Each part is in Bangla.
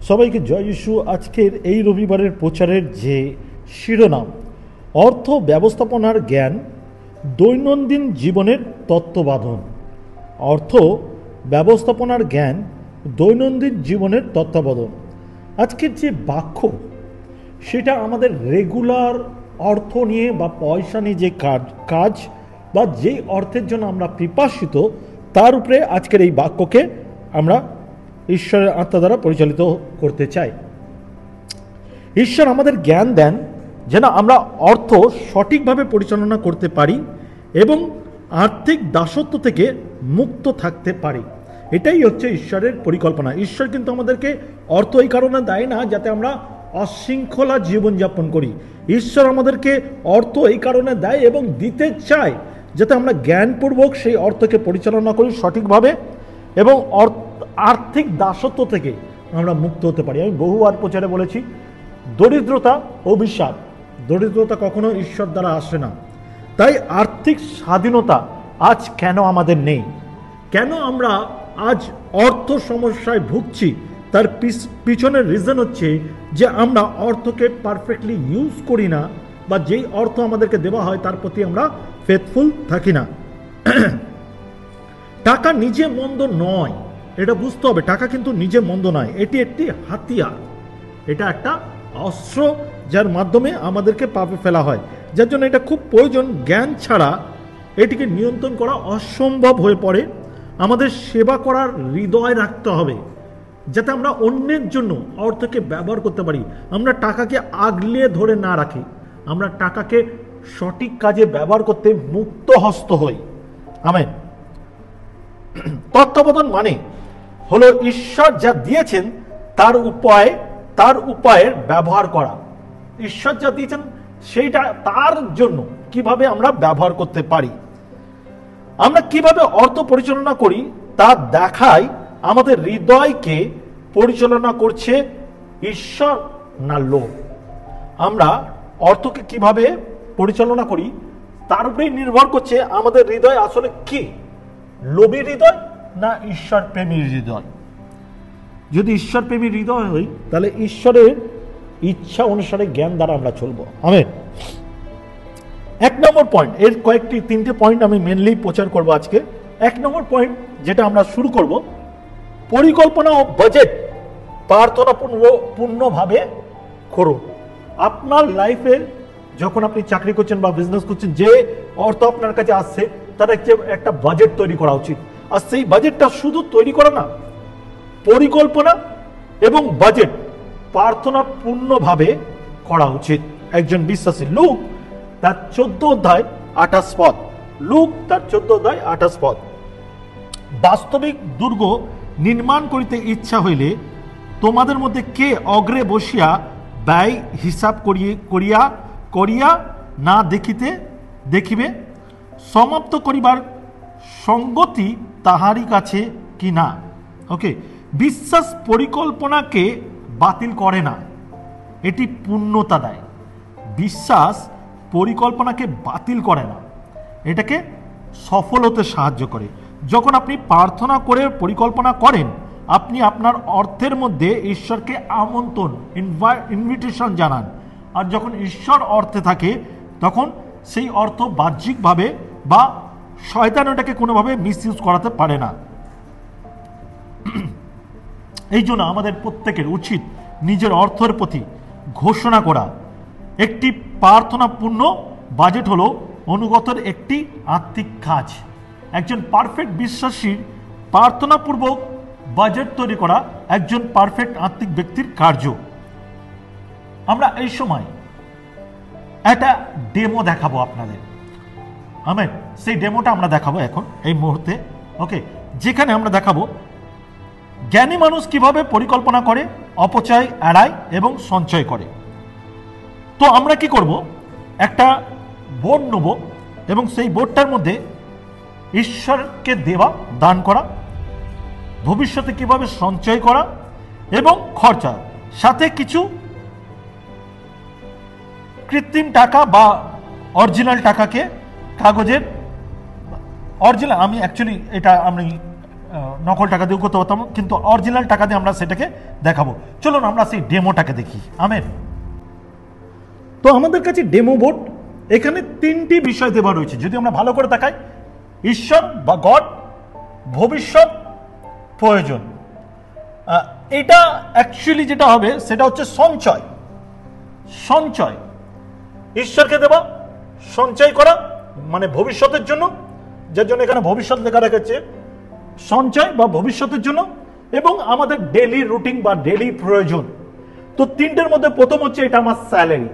সবাইকে জয় যিশু। আজকের এই রবিবারের প্রচারের যে শিরোনাম, অর্থ ব্যবস্থাপনার জ্ঞান দৈনন্দিন জীবনের তত্ত্বাবধান। অর্থ ব্যবস্থাপনার জ্ঞান দৈনন্দিন জীবনের তত্ত্বাবধান। আজকের যে বাক্য, সেটা আমাদের রেগুলার অর্থ নিয়ে বা পয়সা নিয়ে যে কাজ বা যেই অর্থের জন্য আমরা পিপাসিত, তার উপরে আজকের এই বাক্যকে আমরা ঈশ্বরের আত্মা দ্বারা পরিচালিত করতে চাই। ঈশ্বর আমাদের জ্ঞান দেন যেন আমরা অর্থ সঠিকভাবে পরিচালনা করতে পারি এবং আর্থিক দাসত্ব থেকে মুক্ত থাকতে পারি। এটাই হচ্ছে ঈশ্বরের পরিকল্পনা। ঈশ্বর কিন্তু আমাদেরকে অর্থ এই কারণে দেয় না যাতে আমরা অশৃঙ্খলা জীবনযাপন করি। ঈশ্বর আমাদেরকে অর্থ এই কারণে দেয় এবং দিতে চায় যাতে আমরা জ্ঞানপূর্বক সেই অর্থকে পরিচালনা করি সঠিকভাবে এবং আর্থিক দাসত্ব থেকে আমরা মুক্ত হতে পারি। আমি বহুবার প্রচারে বলেছি, দরিদ্রতা অভিশাপ, দরিদ্রতা কখনো ঈশ্বর দ্বারা আসে না। তাই আর্থিক স্বাধীনতা আজ কেন আমাদের নেই, কেন আমরা আজ অর্থ সমস্যায় ভুগছি, তার পিছনের রিজন হচ্ছে যে আমরা অর্থকে পারফেক্টলি ইউজ করি না, বা যেই অর্থ আমাদেরকে দেওয়া হয় তার প্রতি আমরা ফেথফুল থাকি না। টাকা নিজে মন্দ নয়, এটা বুঝতে হবে। টাকা কিন্তু নিজে মন্দ নয়, এটি একটি হাতিয়ার, এটা একটা অস্ত্র যার মাধ্যমে আমাদেরকে পাপে ফেলা হয়। যার জন্য এটা খুব প্রয়োজন। জ্ঞান ছাড়া এটিকে নিয়ন্ত্রণ করা অসম্ভব হয়ে পড়ে। আমাদের সেবা করার হৃদয় রাখতে হবে যাতে আমরা অন্যের জন্য অর্থকে ব্যবহার করতে পারি। আমরা টাকাকে আগলে ধরে না রাখি, আমরা টাকাকে সঠিক কাজে ব্যবহার করতে মুক্ত হস্ত হই। আমেন। তত্ত্বাবধান মানে হলো ঈশ্বর যা দিয়েছেন তার উপায়ের ব্যবহার করা। ঈশ্বর যা দিয়েছেন সেইটা তার জন্য কিভাবে আমরা ব্যবহার করতে পারি। আমরা কিভাবে অর্থ পরিচালনা করি তা দেখায় আমাদের হৃদয়কে পরিচালনা করছে ঈশ্বর না লোভ। আমরা অর্থকে কিভাবে পরিচালনা করি তার উপরেই নির্ভর করছে আমাদের হৃদয় আসলে কি, লোভী হৃদয় না ঈশ্বর প্রেমী হৃদয়। যদি ঈশ্বর প্রেমী হৃদয় হই তাহলে ঈশ্বরের ইচ্ছা অনুসারে জ্ঞান দ্বারা আমরা চলবো। আমেন। 1 নম্বর পয়েন্ট, এর তিনটে পয়েন্ট আমি মেনলি প্রচার করব আজকে। 1 নম্বর পয়েন্ট যেটা আমরা শুরু করব, পরিকল্পনা ও বাজেট প্রার্থনাপূর্ণভাবে করুন। আপনার লাইফে যখন আপনি চাকরি করছেন বা বিজনেস করছেন, যে অর্থ আপনার কাছে আসছে তার একটা বাজেট তৈরি করা উচিত। আর সেই বাজেটটা শুধু তৈরি করা না, পরিকল্পনা এবং বাজেট প্রার্থনাপূর্ণভাবে করা উচিত। একজন বিশ্বাসী লুক তার 14 অধ্যায় 28 পদ, লুক তার 14 অধ্যায় 28 পদ, বাস্তবিক দুর্গ নির্মাণ করিতে ইচ্ছা হইলে তোমাদের মধ্যে কে অগ্রে বসিয়া ব্যয় হিসাব করিয়া না দেখিবে, সমাপ্ত করিবার সঙ্গতি তাহারই কাছে কি না। ওকে, বিশ্বাস পরিকল্পনাকে বাতিল করে না, এটি পূর্ণতা দেয়। বিশ্বাস পরিকল্পনাকে বাতিল করে না, এটাকে সফল হতে সাহায্য করে। যখন আপনি প্রার্থনা করে পরিকল্পনা করেন, আপনি আপনার অর্থের মধ্যে ঈশ্বরকে আমন্ত্রণ, ইনভিটেশন জানান। আর যখন ঈশ্বর অর্থে থাকে তখন সেই অর্থ বাহ্যিকভাবে বা শয়তান ওটাকে কোনোভাবে মিসইউজ করাতে পারে না। এই জন্য আমাদের প্রত্যেকের উচিত নিজের অর্থের প্রতি ঘোষণা করা। একটি প্রার্থনাপূর্ণ বাজেট হলো অনুগতের একটি আত্মিক কাজ। একজন পারফেক্ট বিশ্বাসীর প্রার্থনাপূর্বক বাজেট তৈরি করা একজন পারফেক্ট আত্মিক ব্যক্তির কার্য। আমরা এই সময় একটা ডেমো দেখাবো আপনাদের। আমেন। সেই ডেমোটা আমরা দেখাবো এখন এই মুহূর্তে। ওকে, যেখানে আমরা দেখাবো জ্ঞানী মানুষ কিভাবে পরিকল্পনা করে, অপচয় এড়ায় এবং সঞ্চয় করে। তো আমরা কি করব, একটা বোর্ড নেব এবং সেই বোর্ডটার মধ্যে ঈশ্বরকে দেওয়া, দান করা, ভবিষ্যতে কিভাবে সঞ্চয় করা এবং খরচা, সাথে কিছু কৃত্রিম টাকা বা অরিজিনাল টাকাকে, কাগজের অরিজিনাল, আমি অ্যাকচুয়ালি এটা আমি নকল টাকা দিয়েও করতে পারতাম, কিন্তু অরিজিনাল টাকা দিয়ে আমরা সেটাকে দেখাবো। চলুন আমরা সেই ডেমোটাকে দেখি। আমেন। তো আমাদের কাছে ডেমো বোর্ড, এখানে তিনটি বিষয় দেওয়া রয়েছে। যদি আমরা ভালো করে তাকাই, ঈশ্বর বা গড, ভবিষ্যৎ, প্রয়োজন। এটা অ্যাকচুয়ালি যেটা হবে সেটা হচ্ছে সঞ্চয়। সঞ্চয় ঈশ্বরকে দেওয়া, সঞ্চয় করা মানে ভবিষ্যতের জন্য, যার জন্য এখানে ভবিষ্যৎ লেখা রেখেছে, সঞ্চয় বা ভবিষ্যতের জন্য, এবং আমাদের ডেইলি রুটিন বা ডেইলি প্রয়োজন। তো তিনটের মধ্যে প্রথম হচ্ছে এটা আমার স্যালারি।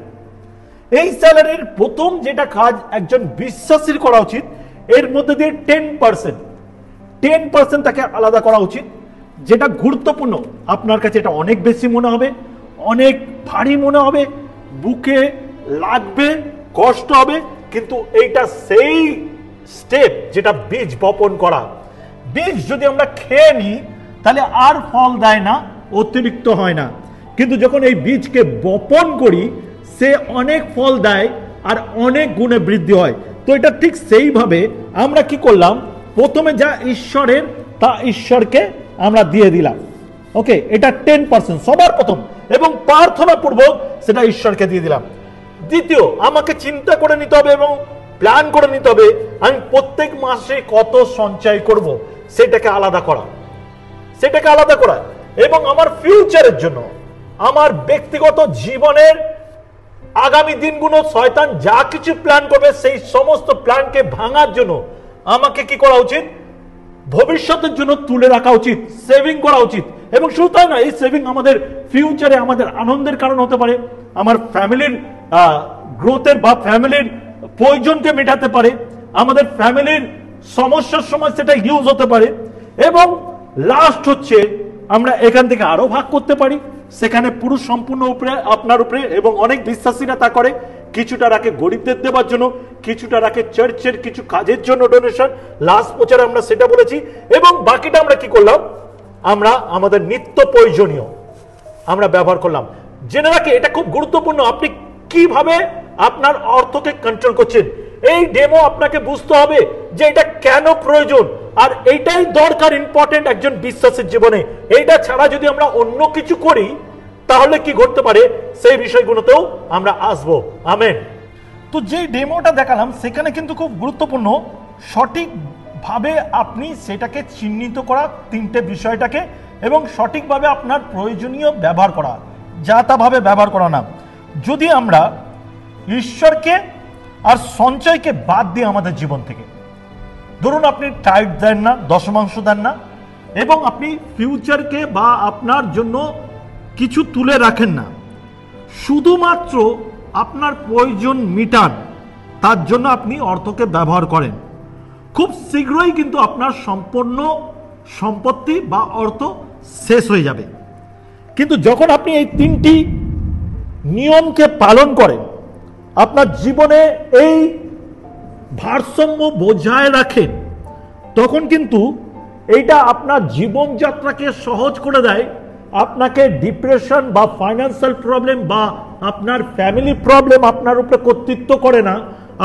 এই স্যালারির প্রথম যেটা কাজ একজন বিশ্বাসীর করা উচিত, এর মধ্যে দিয়ে 10% তাকে আলাদা করা উচিত, যেটা গুরুত্বপূর্ণ। আপনার কাছে এটা অনেক বেশি মনে হবে, অনেক ভারী মনে হবে, বুকে লাগবে, কষ্ট হবে, কিন্তু এইটা সেই স্টেপ যেটা বীজ বপন করা। বীজ যদি আমরা খেয়ে নিই তাহলে আর ফল দেয় না, অতিরিক্ত হয় না, কিন্তু যখন এই বীজকে বপন করি সে অনেক ফল দেয় আর অনেক গুণে বৃদ্ধি হয়। তো এটা ঠিক সেইভাবে আমরা কি করলাম, প্রথমে যা ঈশ্বরের তা ঈশ্বরকে আমরা দিয়ে দিলাম। ওকে, এটা 10% সবার প্রথম, এবং প্রার্থনা পূর্বক সেটা ঈশ্বরকে দিয়ে দিলাম। দ্বিতীয়, আমাকে চিন্তা করে নিতে হবে এবং প্ল্যান করে নিতে হবে আমি প্রত্যেক মাসে কত সঞ্চয় করব, সেটাকে আলাদা করা, এবং আমার ফিউচারের জন্য, আমার ব্যক্তিগত জীবনের আগামী দিনগুলো শয়তান যা কিছু প্ল্যান করবে সেই সমস্ত প্ল্যানকে ভাঙার জন্য আমাকে কি করা উচিত, ভবিষ্যতের জন্য তুলে রাখা উচিত, সেভিং করা উচিত। এবং শুধু তাই না, এই সেভিং আমাদের ফিউচারে আমাদের আনন্দের কারণ হতে পারে, আমার ফ্যামিলির গ্রোথের বা ফ্যামিলির প্রয়োজনকে মেটাতে পারে, আমাদের ফ্যামিলির সমস্যার সময় সেটা ইউজ হতে পারে। এবং লাস্ট হচ্ছে আমরা এখান থেকে আরো ভাগ করতে পারি, সেখানে পুরো সম্পূর্ণ উপরে আপনার উপরে, এবং অনেক বিশ্বাসীরা তা করে, কিছুটা রাখে গরিবদের দেওয়ার জন্য, কিছুটা রাখে চার্চের কিছু কাজের জন্য ডোনেশন, লাস্ট প্রচারে আমরা সেটা বলেছি, এবং বাকিটা আমরা কি করলাম, আমরা আমাদের নিত্য প্রয়োজনীয় আমরা ব্যবহার করলাম। জেনে রাখি এটা খুব গুরুত্বপূর্ণ, আপনি কিভাবে আপনার অর্থকে কন্ট্রোল করছেন। এই ডেমো আপনাকে বুঝতে হবে যে এটা কেন প্রয়োজন, আর এইটাই দরকার, ইম্পর্টেন্ট একজন বিশ্বাসের জীবনে। এইটা ছাড়া যদি আমরা অন্য কিছু করি তাহলে কি ঘটতে পারে, সেই বিষয়গুলোতেও আমরা আসবো। আমেন। তো যে ডেমোটা দেখালাম সেখানে কিন্তু খুব গুরুত্বপূর্ণ সঠিকভাবে আপনি সেটাকে চিহ্নিত করা তিনটে বিষয়টাকে, এবং সঠিকভাবে আপনার প্রয়োজনীয় ব্যবহার করা, যা তা ভাবে ব্যবহার করা না। যদি আমরা ঈশ্বরকে আর সঞ্চয়কে বাদ দিই আমাদের জীবন থেকে, ধরুন আপনি টাইট দেন না, দশমাংশ দেন না, এবং আপনি ফিউচারকে বা আপনার জন্য কিছু তুলে রাখেন না, শুধুমাত্র আপনার প্রয়োজন মিটান, তার জন্য আপনি অর্থকে ব্যবহার করেন, খুব শীঘ্রই কিন্তু আপনার সম্পূর্ণ সম্পত্তি বা অর্থ শেষ হয়ে যাবে। কিন্তু যখন আপনি এই তিনটি নিয়মকে পালন করেন, আপনার জীবনে এই ভারসাম্য বজায় রাখেন, তখন কিন্তু এইটা আপনার জীবনযাত্রাকে সহজ করে দেয়। আপনাকে ডিপ্রেশন বা ফাইন্যান্সিয়াল প্রবলেম বা আপনার ফ্যামিলি প্রবলেম আপনার উপরে কর্তৃত্ব করে না।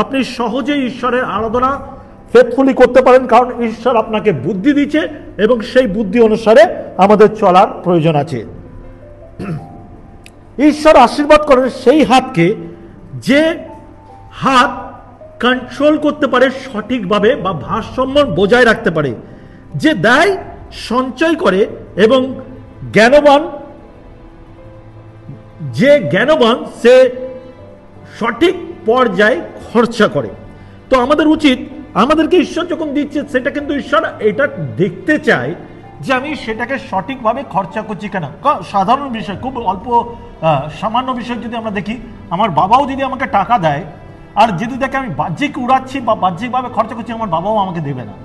আপনি সহজেই ঈশ্বরের আরাধনা ফেথফুলি করতে পারেন, কারণ ঈশ্বর আপনাকে বুদ্ধি দিচ্ছে এবং সেই বুদ্ধি অনুসারে আমাদের চলার প্রয়োজন আছে। ঈশ্বর আশীর্বাদ করেন সেই হাতকে, যে হাত কন্ট্রোল করতে পারে সঠিকভাবে বা ভারসাম্য বজায় রাখতে পারে, যে দেয়, সঞ্চয় করে এবং জ্ঞানবান, যে জ্ঞানবান সে সঠিক পর্যায়ে খরচা করে। তো আমাদের উচিত, আমাদেরকে ঈশ্বর যখন দিচ্ছে সেটা কিন্তু ঈশ্বর এটা দেখতে চায় যে আমি সেটাকে সঠিকভাবে খরচা করছি কেন। সাধারণ বিষয়, খুব অল্প সামান্য বিষয় যদি আমরা দেখি, আমার বাবাও যদি আমাকে টাকা দেয় আর যদি দেখে আমি বাহ্যিক উড়াচ্ছি বা বাহ্যিকভাবে খরচা করছি, আমার বাবাও আমাকে দেবে না।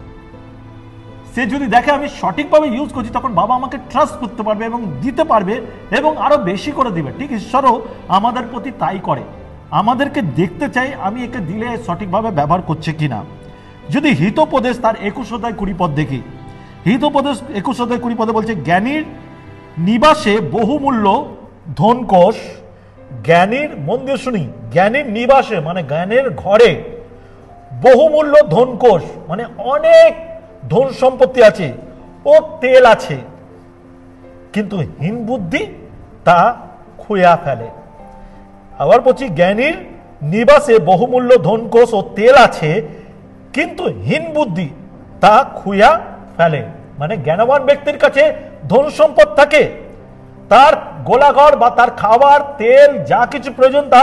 সে যদি দেখে আমি সঠিকভাবে ইউজ করছি, তখন বাবা আমাকে ট্রাস্ট করতে পারবে এবং দিতে পারবে এবং আরো বেশি করে দিবে। ঠিক ঈশ্বরও আমাদের প্রতি তাই করে, আমাদেরকে দেখতে চাই আমি একে দিলে সঠিকভাবে ব্যবহার করছে কিনা। যদি হিতোপদেশ তার 21 পদ দেখি, হিতোপদেশ 21 পদে বলছে, জ্ঞানীর নিবাসে বহুমূল্য ধনকোষ, জ্ঞানীর, মন দিয়ে শুনি, জ্ঞানীর নিবাসে মানে জ্ঞানের ঘরে বহুমূল্য ধনকোষ মানে অনেক ধন সম্পত্তি আছে, ও তেল আছে, কিন্তু হীন বুদ্ধি তা খুয়া ফেলে। আবার বলছি, জ্ঞানীর নিবাসে বহুমূল্য ধনকোষ ও তেল আছে, কিন্তু হীন বুদ্ধি তা খুয়া ফেলে। মানে জ্ঞানবান ব্যক্তির কাছে ধন সম্পদ থাকে, তার গোলাঘর বা তার খাবার তেল যা কিছু প্রয়োজন তা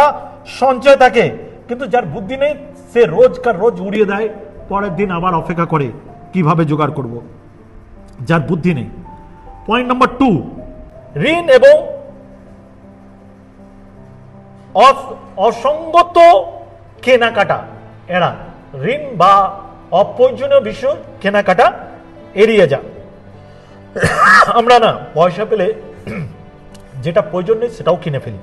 সঞ্চয় থাকে, কিন্তু যার বুদ্ধি নেই সে রোজকার রোজ উড়িয়ে দেয়, পরের দিন আবার অপেক্ষা করে কিভাবে জোগাড় করব, যার বুদ্ধি নেই। পয়েন্ট নাম্বার 2, ঋণ এবং অসঙ্গত কেনাকাটা এরা। ঋণ বা অপ্রয়োজনীয় বিষয় কেনাকাটা এড়িয়ে যা। আমরা না পয়সা পেলে যেটা প্রয়োজন নেই সেটাও কিনে ফেলি।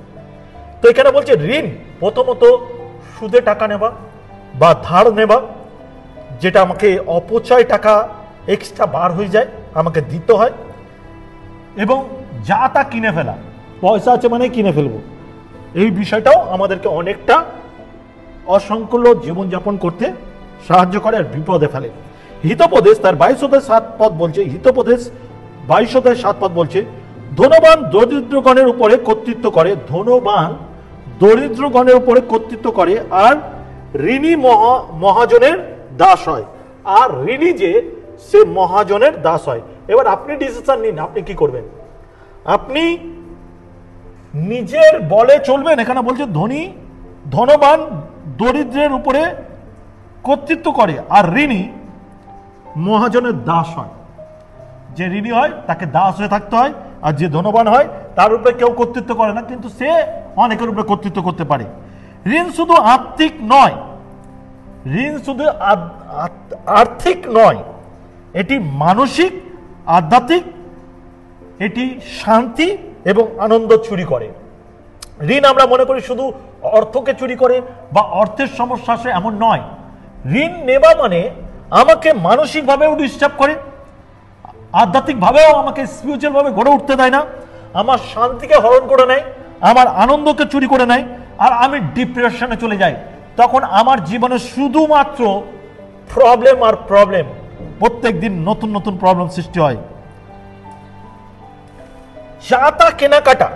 তো এখানে বলছে ঋণ প্রথমত সুদে টাকা নেবা বা ধার নেবা, যেটা আমাকে অপচয় টাকা এক্সট্রা বার হয়ে যায়, আমাকে দিতে হয়, এবং যা তা কিনে ফেলা, পয়সা আছে মানে কিনে ফেলবো, এই বিষয়টাও আমাদেরকে অনেকটা অসংকুল জীবনযাপন করতে সাহায্য করে আর বিপদে ফেলে। হিতোপদেশ তার 22-7 পদ বলছে, হিতোপদেশ 22-7 পদ বলছে, ধনবান দরিদ্রগণের উপরে কর্তৃত্ব করে, ধনবান দরিদ্রগণের উপরে কর্তৃত্ব করে, আর ঋণী মহাজনের দাস হয়। আর ঋণী যে সে মহাজনের দাস হয়। এবার আপনি ডিসিশন নিন, আপনি কি করবেন। আপনি নিজের বলে চলবেন, এখানে বলছে ধনবান দরিদ্রের উপরে কর্তৃত্ব করে, আর ঋণী মহাজনের দাস হয়। যে ঋণী হয় তাকে দাস হয়ে থাকতে হয়, আর যে ধনবান হয় তার উপরে কেউ কর্তৃত্ব করে না, কিন্তু সে অনেকের উপরে কর্তৃত্ব করতে পারে। ঋণ শুধু আর্থিক নয়, ঋণ শুধু আর্থিক নয়, এটি মানসিক, আধ্যাত্মিক, এটি শান্তি এবং আনন্দ চুরি করে। ঋণ আমরা মনে করি শুধু অর্থকে চুরি করে বা অর্থের সমস্যা আসে, এমন নয়। ঋণ নেবা মানে আমাকে মানসিকভাবেও ডিস্টার্ব করে, আধ্যাত্মিকভাবেও আমাকে স্পিরিচুয়ালভাবে গড়ে উঠতে দেয় না, আমার শান্তিকে হরণ করে নেয়, আমার আনন্দকে চুরি করে নেয়, আর আমি ডিপ্রেশনে চলে যাই। তখন আমার জীবনে শুধুমাত্র প্রবলেম আর প্রবলেম, প্রত্যেক দিন নতুন নতুন প্রবলেম সৃষ্টি হয়। যা তা কেনাকাটা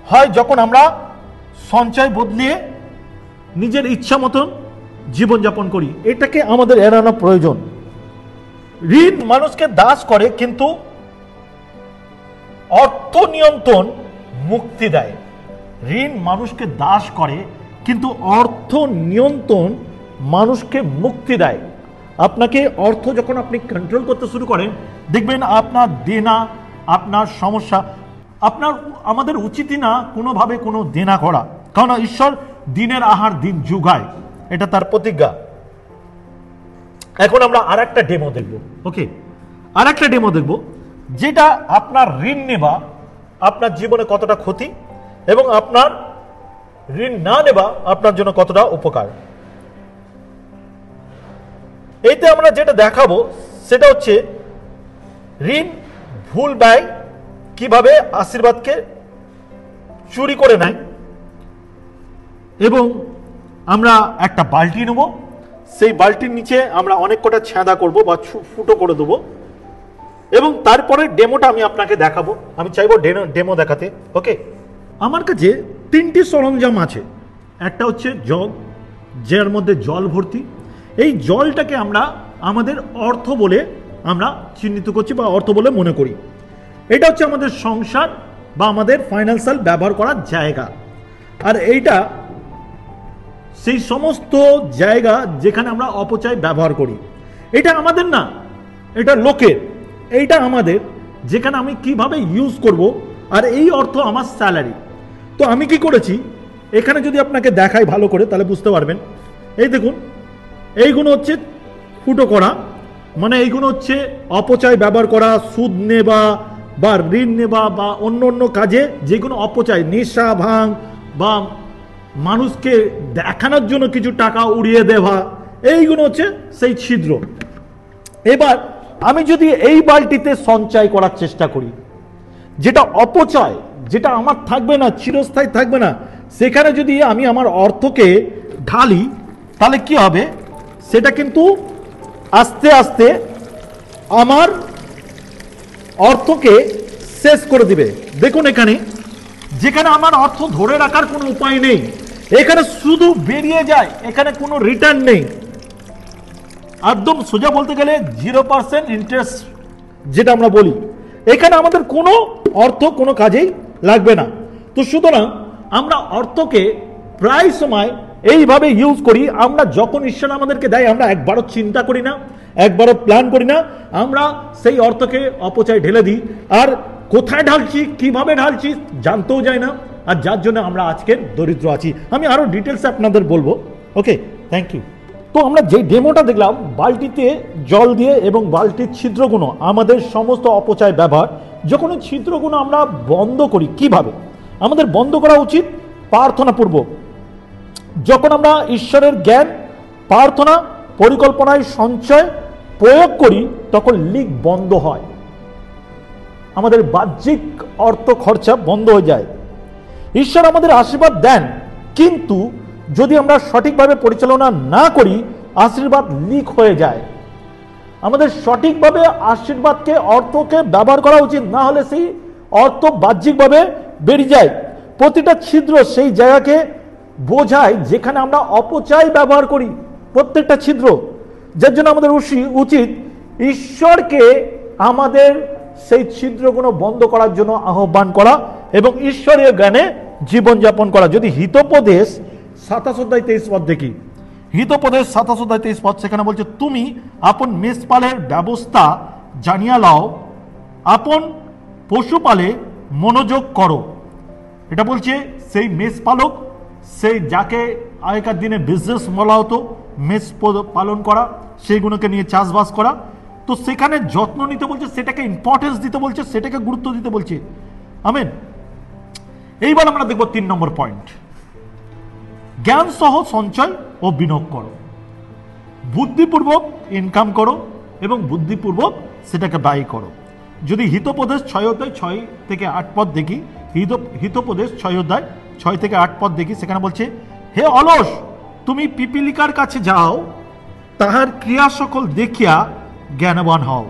হয় যখন আমরা সঞ্চয় বদলিয়ে নিজের ইচ্ছা মতন জীবনযাপন করি, এটাকে আমাদের এড়ানো প্রয়োজন। ঋণ মানুষকে দাস করে, কিন্তু অর্থ নিয়ন্ত্রণ মুক্তি দেয়। ঋণ মানুষকে দাস করে, কিন্তু অর্থ নিয়ন্ত্রণ মানুষকে মুক্তি দেয়। আপনাকে অর্থ যখন আপনি কন্ট্রোল করতে শুরু করেন, দেখবেন আপনার দেনা, আপনার সমস্যা, আমাদের উচিতই না কোনোভাবে কোনো দেনা করা, কারণ ঈশ্বর দিনের আহার দিন যুগায়, এটা তার প্রতিজ্ঞা। এখন আমরা আর একটা ডেমো দেখব। ওকে, আর একটা ডেমো দেখব, যেটা আপনার ঋণ নেবা আপনার জীবনে কতটা ক্ষতি এবং আপনার ঋণ না নেবা আপনার জন্য কতটা উপকার। এইতে আমরা যেটা দেখাবো সেটা হচ্ছে ঋণ ভুল ব্যয় কিভাবে আশীর্বাদকে চুরি করে নেয়। এবং আমরা একটা বালতি নেব, সেই বালতির নিচে আমরা অনেক কটা ছেঁদা করব বা ফুটো করে দেবো, এবং তারপরে ডেমোটা আমি আপনাকে দেখাবো। আমি চাইবো ডেমো দেখাতে। ওকে, আমার কাছে 3টি সরঞ্জাম আছে। একটা হচ্ছে জগ, যার মধ্যে জল ভর্তি। এই জলটাকে আমরা আমাদের অর্থ বলে আমরা চিহ্নিত করছি বা অর্থ বলে মনে করি। এটা হচ্ছে আমাদের সংসার বা আমাদের ফাইন্যান্সিয়াল ব্যবহার করার জায়গা। আর এইটা সেই সমস্ত জায়গা যেখানে আমরা অপচয় ব্যবহার করি। এটা আমাদের না, এটা লোকের। এইটা আমাদের, যেখানে আমি কিভাবে ইউজ করব, আর এই অর্থ আমার স্যালারি। তো আমি কি করেছি, এখানে যদি আপনাকে দেখাই ভালো করে তাহলে বুঝতে পারবেন। এই দেখুন, এইগুলো হচ্ছে ফুটো করা, মানে এইগুলো হচ্ছে অপচয় ব্যবহার করা, সুদ নেবা বা ঋণ নেবা বা অন্য অন্য কাজে যেগুলো অপচয়, নেশা ভাঙ বা মানুষকে দেখানোর জন্য কিছু টাকা উড়িয়ে দেওয়া, এইগুলো হচ্ছে সেই ছিদ্র। এবার আমি যদি এই বালতিতে সঞ্চয় করার চেষ্টা করি, যেটা অপচয়, যেটা আমার থাকবে না, চিরস্থায়ী থাকবে না, সেখানে যদি আমি আমার অর্থকে ঢালি তাহলে কি হবে, সেটা কিন্তু আস্তে আস্তে আমার অর্থকে শেষ করে দিবে। দেখুন এখানে, যেখানে আমার অর্থ ধরে রাখার কোনো উপায় নেই, এখানে শুধু বেরিয়ে যায়, এখানে কোনো রিটার্ন নেই। একদম সোজা বলতে গেলে 0% ইন্টারেস্ট যেটা আমরা বলি, এখানে আমাদের কোনো অর্থ কোনো কাজেই লাগবে না। তো সুতরাং আমরা অর্থকে প্রায় সময় এইভাবে ইউজ করি। আমরা যখন ঈশ্বর আমাদেরকে দেয়, আমরা একবারও চিন্তা করি না, একবারও প্ল্যান করি না, আমরা সেই অর্থকে অপচয় ঢেলে দিই। আর কোথায় ঢালছি, কিভাবে ঢালছি জানতেও যায় না, আর যার জন্য আমরা আজকের দরিদ্র আছি। আমি আরো ডিটেলসে আপনাদের বলবো। ওকে, থ্যাংক ইউ। তো আমরা যে ডেমোটা দেখলাম, বালতিতে জল দিয়ে এবং বালতির ছিদ্রগুলো, আমাদের সমস্ত অপচয় ব্যবহার, যখন এই ছিদ্রগুলো আমরা বন্ধ করি, কিভাবে আমাদের বন্ধ করা উচিত? প্রার্থনাপূর্বক। যখন আমরা ঈশ্বরের জ্ঞান, প্রার্থনা, পরিকল্পনায় সঞ্চয় প্রয়োগ করি, তখন লিক বন্ধ হয়, আমাদের বাহ্যিক অর্থ খরচা বন্ধ হয়ে যায়। ঈশ্বর আমাদের আশীর্বাদ দেন, কিন্তু যদি আমরা সঠিকভাবে পরিচালনা না করি, আশীর্বাদ লিক হয়ে যায়। আমাদের সঠিকভাবে আশীর্বাদকে, অর্থকে ব্যবহার করা উচিত, না হলে সেই অর্থ বাহ্যিকভাবে বেরিয়ে যায়। প্রতিটা ছিদ্র সেই জায়গাকে বোঝায় যেখানে আমরা অপচয় ব্যবহার করি, প্রত্যেকটা ছিদ্র। যার জন্য আমাদের উচিত ঈশ্বরকে আমাদের সেই ছিদ্রগুলো বন্ধ করার জন্য আহ্বান করা এবং ঈশ্বরীয় জ্ঞানে জীবনযাপন করা। যদি হিতোপদেশ 27 অধ্যায় 23 পদ দেখি, হিতোপদেশ 27 অধ্যায় 23 পদ, সেখানে বলছে, তুমি আপন মেষপালের ব্যবস্থা জানিয়া লও, আপন পশুপালে মনোযোগ করো। এটা বলছে সেই মেষপালক, সেই যাকে আগেকার দিনে বিজনেস বলা হতো, মেষ পালন করা, সেইগুলোকে নিয়ে চাষবাস করা। তো সেখানে যত্ন নিতে বলছে, সেটাকে ইম্পর্টেন্স দিতে বলছে, সেটাকে গুরুত্ব দিতে বলছে। আমেন। এইবার আমরা দেখব 3 নম্বর পয়েন্ট, জ্ঞান সহ সঞ্চয় ও বিনিয়োগ করো। বুদ্ধিপূর্বক ইনকাম করো এবং বুদ্ধিপূর্বক সেটাকে ব্যয় করো। যদি হিতোপদেশ 6 অধ্যায় 6 থেকে 8 পদ দেখি, হিতোপদেশ 6 অধ্যায় 6 থেকে 8 পদ দেখি, সেখানে বলছে, হে অলস, তুমি পিপিলিকার কাছে যাও, তাহার ক্রিয়া সকল দেখিয়া জ্ঞানবান হও।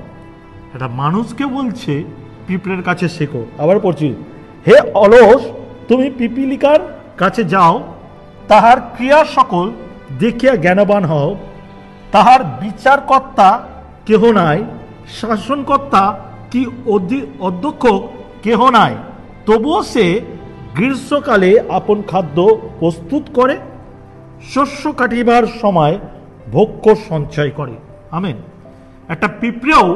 এটা মানুষকে বলছে পিঁপড়ের কাছে শেখো। আবার পড়ছি, হে অলস, তুমি পিপিলিকার কাছে যাও, তাহার ক্রিয়া সকল দেখিয়া জ্ঞানবান হও। তাহার বিচারকর্তা কেহ নাই, শাসনকর্তা কি অধ্যক্ষ কেহ নাই, তবুও সে গ্রীষ্মকালে আপন খাদ্য প্রস্তুত করে, শস্য কাটিবার সময় ভক্ষ্য সঞ্চয় করে। আমেন। একটা পিঁপড়েও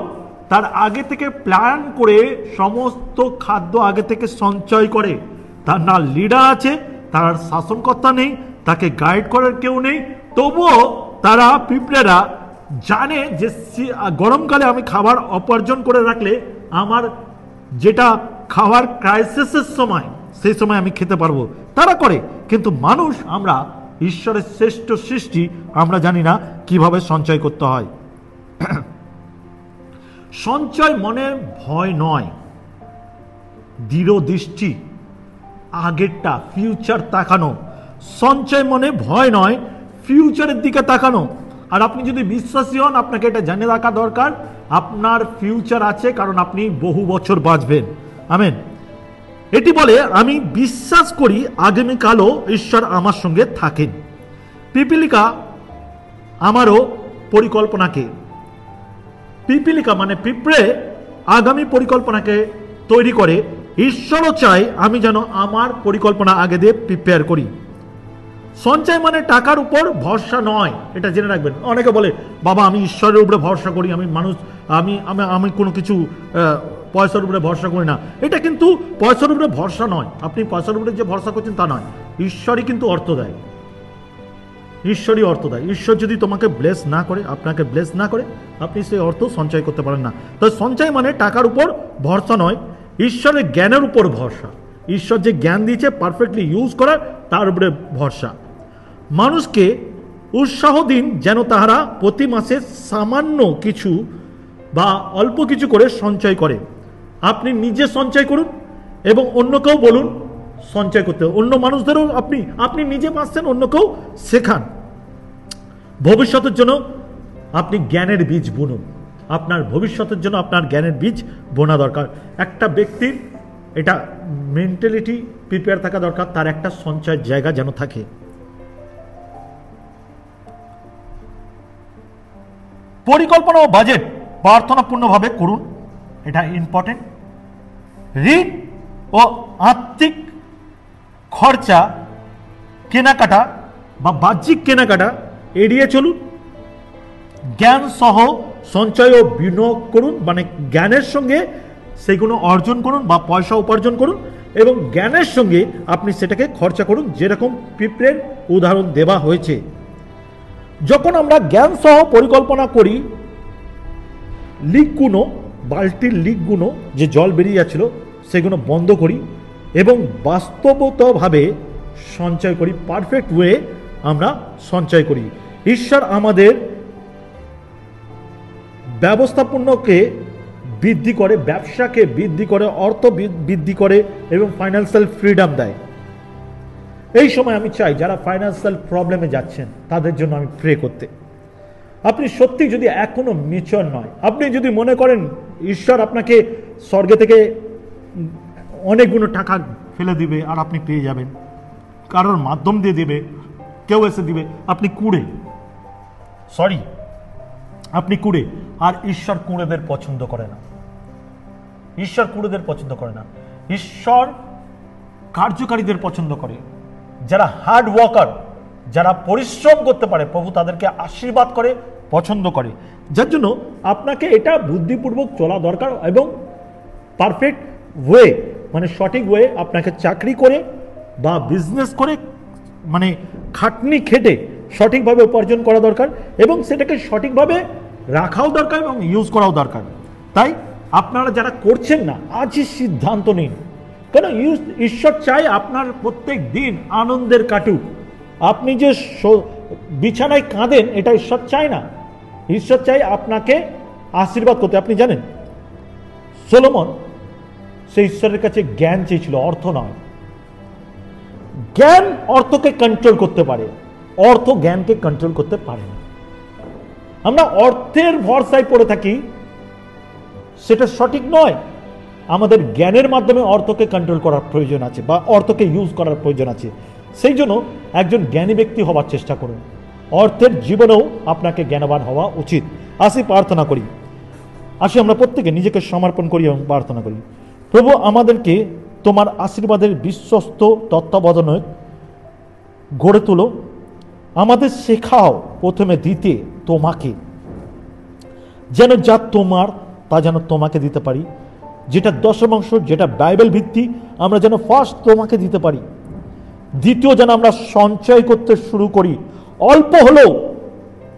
তার আগে থেকে প্ল্যান করে সমস্ত খাদ্য আগে থেকে সঞ্চয় করে। তার না লিডার আছে, তার শাসনকর্তা নেই, তাকে গাইড করার কেউ নেই, তবুও তারা পিঁপড়েরা জানে যে গরমকালে আমি খাবার উপার্জন করে রাখলে আমার যেটা খাওয়ার ক্রাইসিসের সময়, সেই সময় আমি খেতে পারবো, তারা করে। কিন্তু মানুষ, আমরা ঈশ্বরের শ্রেষ্ঠ সৃষ্টি, আমরা জানি না কিভাবে সঞ্চয় করতে হয়। সঞ্চয় মনে ভয় নয়, দৃঢ় দৃষ্টি, আগেরটা, ফিউচার তাকানো। সঞ্চয় মনে ভয় নয়, ফিউচারের দিকে তাকানো। আর আপনি যদি বিশ্বাসী হন, আপনাকে এটা জেনে রাখা দরকার, আপনার ফিউচার আছে, কারণ আপনি বহু বছর বাঁচবেন। আমেন। এটি বলে, আমি বিশ্বাস করি আগামীকালও ঈশ্বর আমার সঙ্গে থাকেন। পিপিলিকা আমারও পরিকল্পনাকে, পিপিলিকা মানে পিঁপড়ে আগামী পরিকল্পনাকে তৈরি করে। ঈশ্বরও চাই আমি যেন আমার পরিকল্পনা আগে দিয়ে প্রিপেয়ার করি। সঞ্চয় মানে টাকার উপর ভরসা নয়, এটা জেনে রাখবেন। অনেকে বলে, বাবা আমি ঈশ্বরের উপরে ভরসা করি, আমি মানুষ, আমি কোনো কিছু পয়সার উপরে ভরসা করি না। এটা কিন্তু পয়সার উপরে ভরসা নয়। আপনি পয়সার উপরে যে ভরসা করছেন তা নয়। ঈশ্বরই কিন্তু অর্থ দেয়, ঈশ্বরই অর্থ দেয়। ঈশ্বর যদি তোমাকে ব্লেস না করে, আপনাকে ব্লেস না করে, আপনি সেই অর্থ সঞ্চয় করতে পারেন না। তো সঞ্চয় মানে টাকার উপর ভরসা নয়, ঈশ্বরের জ্ঞানের উপর ভরসা। ঈশ্বর যে জ্ঞান দিয়েছে পারফেক্টলি ইউজ করার, তার উপরে ভরসা। মানুষকে উৎসাহ দিন যেন তাহারা প্রতি মাসে সামান্য কিছু বা অল্প কিছু করে সঞ্চয় করে। আপনি নিজে সঞ্চয় করুন এবং অন্যকেও বলুন সঞ্চয় করতে। অন্য মানুষদেরও আপনি নিজে পাচ্ছেন, অন্যকেও শেখান। ভবিষ্যতের জন্য আপনি জ্ঞানের বীজ বুনুন। আপনার ভবিষ্যতের জন্য আপনার জ্ঞানের বীজ বোনা দরকার। একটা ব্যক্তির এটা মেন্টালিটি প্রিপেয়ার থাকা দরকার, তার একটা সঞ্চয়ের জায়গা যেন থাকে। পরিকল্পনা ও বাজেট প্রার্থনাপূর্ণভাবে করুন, এটা ইম্পর্টেন্ট। ঋণ ও আর্থিক খরচা কেনাকাটা বা বাহ্যিক কেনাকাটা এড়িয়ে চলুন। জ্ঞান সহ সঞ্চয় ও বিনিয়োগ করুন, মানে জ্ঞানের সঙ্গে সেগুলো অর্জন করুন বা পয়সা উপার্জন করুন এবং জ্ঞানের সঙ্গে আপনি সেটাকে খরচা করুন, যেরকম পিঁপড়ের উদাহরণ দেওয়া হয়েছে। যখন আমরা জ্ঞান সহ পরিকল্পনা করি, লিকগুলো, বালতির লিকগুলো যে জল বেরিয়ে যাচ্ছিল সেগুলো বন্ধ করি এবং বাস্তবতভাবে সঞ্চয় করি, পারফেক্ট ওয়ে আমরা সঞ্চয় করি। ঈশ্বর আমাদের ব্যবস্থাপনাকে বৃদ্ধি করে, ব্যবসাকে বৃদ্ধি করে, অর্থ বৃদ্ধি করে এবং ফাইন্যান্সিয়াল ফ্রিডম দেয়। এই সময় আমি চাই যারা ফাইন্যান্সিয়াল প্রবলেমে যাচ্ছেন তাদের জন্য আমি প্রে করতে। আপনি সত্যি যদি এখনো ম্যাচিওর নয়, আপনি যদি মনে করেন ঈশ্বর আপনাকে স্বর্গে থেকে অনেকগুলো টাকা ফেলে দিবে আর আপনি পেয়ে যাবেন, কারোর মাধ্যম দিয়ে দেবে, কেউ এসে দিবে, আপনি কুড়ে, আপনি কুড়ে। আর ঈশ্বর কুড়েদের পছন্দ করে না, ঈশ্বর কুড়েদের পছন্দ করে না। ঈশ্বর কার্যকারীদের পছন্দ করে, যারা হার্ড ওয়ার্কার, যারা পরিশ্রম করতে পারে, প্রভু তাদেরকে আশীর্বাদ করে, পছন্দ করে। যার জন্য আপনাকে এটা বুদ্ধিপূর্বক চলা দরকার এবং পারফেক্ট ওয়ে, মানে সঠিক ওয়ে আপনাকে চাকরি করে বা বিজনেস করে, মানে খাটনি খেটে সঠিকভাবে উপার্জন করা দরকার এবং সেটাকে সঠিকভাবে রাখাও দরকার এবং ইউজ করাও দরকার। তাই আপনারা যারা করছেন না, আজই সিদ্ধান্ত নিন, কেন ঈশ্বর চাই আপনার প্রত্যেক দিন আনন্দের কাটুক। আপনি যে বিছানায় কাঁদেন এটা ঈশ্বর চায় না, ঈশ্বর চাই আপনাকে আশীর্বাদ করতে। আপনি জানেন সলোমন সে ঈশ্বরের কাছে জ্ঞান চেয়েছিল, অর্থ নয়। জ্ঞান অর্থকে কন্ট্রোল করতে পারে, অর্থ জ্ঞানকে কন্ট্রোল করতে পারে না। আমরা অর্থের ভরসায় পড়ে থাকি, সেটা সঠিক নয়। আমাদের জ্ঞানের মাধ্যমে অর্থকে কন্ট্রোল করার প্রয়োজন আছে বা অর্থকে ইউজ করার প্রয়োজন আছে। সেই জন্য একজন জ্ঞানী ব্যক্তি হওয়ার চেষ্টা করুন। অর্থের জীবনেও আপনাকে জ্ঞানবান হওয়া উচিত। আসি প্রার্থনা করি, আসি আমরা প্রত্যেকে নিজেকে সমর্পণ করি এবং প্রার্থনা করি। প্রভু, আমাদেরকে তোমার আশীর্বাদের বিশ্বস্ত তত্ত্বাবধানে গড়ে তোলো। আমাদের শেখাও প্রথমে দিতে তোমাকে, যেন যা তোমার তা যেন তোমাকে দিতে পারি। যেটা দশমাংশ, যেটা বাইবেল ভিত্তি, আমরা যেন ফার্স্ট তোমাকে দিতে পারি। দ্বিতীয়, যেন আমরা সঞ্চয় করতে শুরু করি, অল্প হলেও,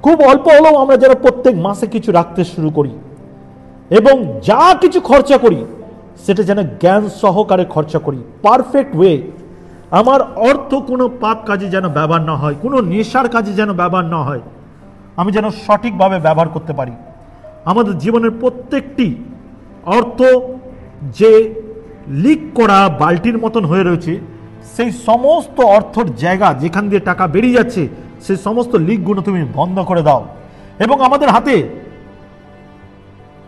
খুব অল্প হলেও আমরা যেন প্রত্যেক মাসে কিছু রাখতে শুরু করি এবং যা কিছু খরচা করি সেটা যেন জ্ঞান সহকারে খরচা করি, পারফেক্ট ওয়ে। আমার অর্থ কোনো পাপ কাজে যেন ব্যবহার না হয়, কোনো নেশার কাজে যেন ব্যবহার না হয়, আমি যেন সঠিকভাবে ব্যবহার করতে পারি। আমাদের জীবনের প্রত্যেকটি অর্থ যে লিক করা বালতির মতন হয়ে রয়েছে, সেই সমস্ত অর্থর জায়গা যেখান দিয়ে টাকা বেরিয়ে যাচ্ছে সেই সমস্ত লিকগুলো তুমি বন্ধ করে দাও এবং আমাদের হাতে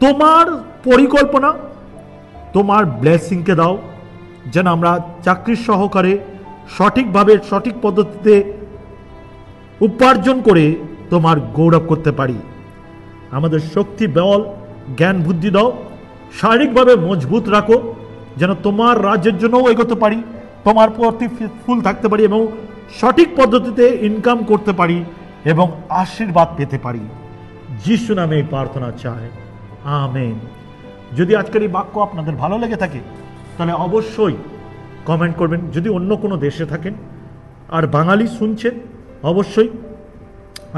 তোমার পরিকল্পনা, তোমার ব্লেসিংকে দাও, যেন আমরা চাকরির সহকারে সঠিকভাবে সঠিক পদ্ধতিতে উপার্জন করে তোমার গৌরব করতে পারি। আমাদের শক্তি, বল, জ্ঞান, বুদ্ধি দাও, শারীরিকভাবে মজবুত রাখো, যেন তোমার রাজ্যের জন্যও এগোতে পারি, তোমার প্রতি ফুল থাকতে পারি এবং সঠিক পদ্ধতিতে ইনকাম করতে পারি এবং আশীর্বাদ পেতে পারি। যিশু নামে এই প্রার্থনা চাই, আমেন। যদি আজকের এই বাক্য আপনাদের ভালো লেগে থাকে তাহলে অবশ্যই কমেন্ট করবেন। যদি অন্য কোনো দেশে থাকেন আর বাঙালি শুনছেন, অবশ্যই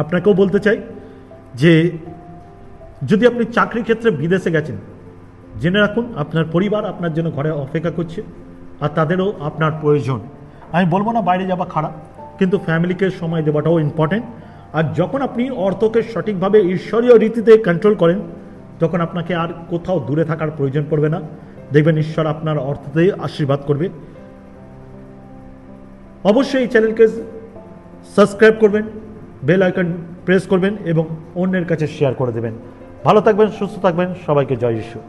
আপনাকেও বলতে চাই যে যদি আপনি চাকরি ক্ষেত্রে বিদেশে গেছেন, জেনে রাখুন আপনার পরিবার আপনার জন্য ঘরে অপেক্ষা করছে আর তাদেরও আপনার প্রয়োজন। আমি বলবো না বাইরে যাওয়া খারাপ, কিন্তু ফ্যামিলিকে সময় দেওয়াটাও ইম্পর্টেন্ট। আর যখন আপনি অর্থকে সঠিকভাবে ঈশ্বরীয় রীতিতে কন্ট্রোল করেন, তখন আপনাকে আর কোথাও দূরে থাকার প্রয়োজন পড়বে না। দেখবেন ঈশ্বর আপনার অর্থতে আশীর্বাদ করবে। অবশ্যই এই চ্যানেলকে সাবস্ক্রাইব করবেন, বেল আইকন প্রেস করবেন এবং অন্যের কাছে শেয়ার করে দেবেন। ভালো থাকবেন, সুস্থ থাকবেন, সবাইকে জয় যিশু।